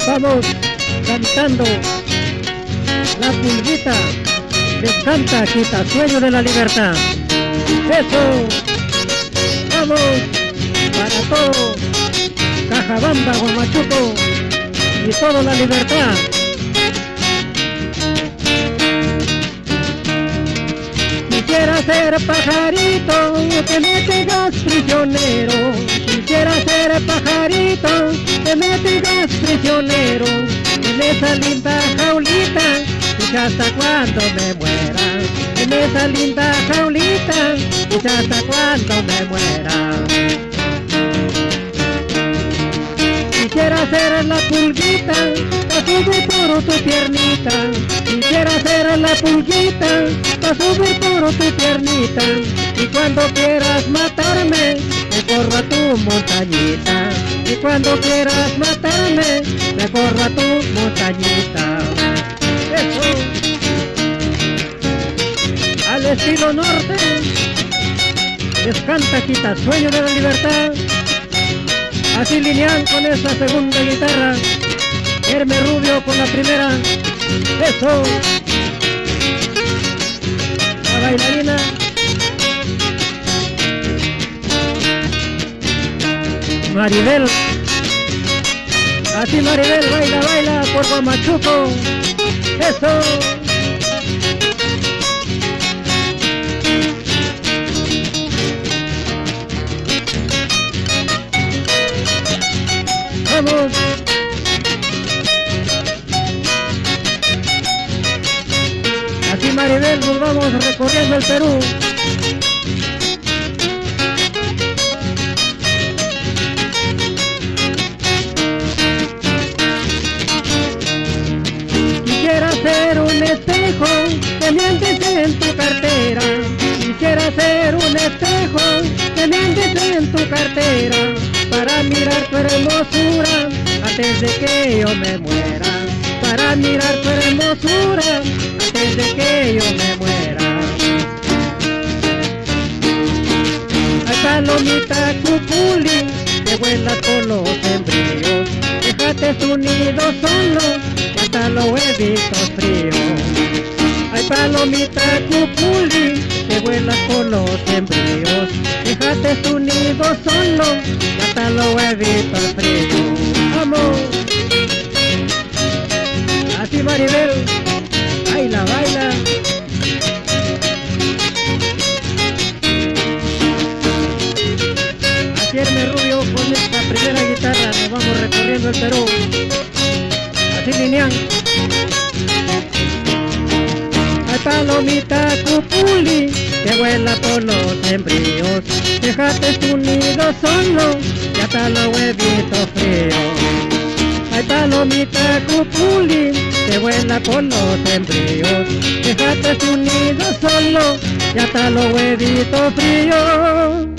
Vamos cantando la pulguita de Santa Quita, sueño de la libertad. Eso, vamos para todo Cajabamba, Huamachuco y toda la libertad. Quisiera ser pajarito que me tengas prisionero. Quisiera ser pajarito que me tengas prisionero en esa linda jaulita, y hasta cuando me muera. En esa linda jaulita, y hasta cuando me muera. Quisiera ser la pulguita, pa' subir por tu piernita. Quisiera ser la pulguita, pa' subir por tu piernita. Y cuando quieras matarme, me corro a tu montañita. Y cuando quieras matarme, me corro a tu montañita. Eso, al estilo norte, les canta Quita, sueño de la libertad. Así lineal con esa segunda guitarra, Herme Rubio con la primera. Eso, la bailarina. Maribel, así Maribel baila, baila por Huamachuco. Eso. Vamos. Así Maribel, nos vamos recorriendo el Perú. Quisiera ser un espejo que me andes en tu cartera. Quisiera ser un espejo que me andes en tu cartera, para mirar tu hermosura antes de que yo me muera. Para mirar tu hermosura antes de que yo me muera. Ay, palomita cuculi, que vuelas por los embrios. Déjate tu nido solo, que hasta lo he visto frío. Ay, palomita cuculi, que vuelas por los embrios. Déjate tu nido solo, que hasta lo he visto frío. Vamos. Así Maribel, baila, baila. Así Herme Rubio con esta primera guitarra, nos vamos recorriendo el Perú. Así lineal. Ay, palomita cupuli, que vuela por los embrios. Déjate tu nido solo, que hasta lo he visto frío. Ay, palomita cupuli, que vuela por los embrios. Déjate tu nido solo, que hasta lo he visto frío.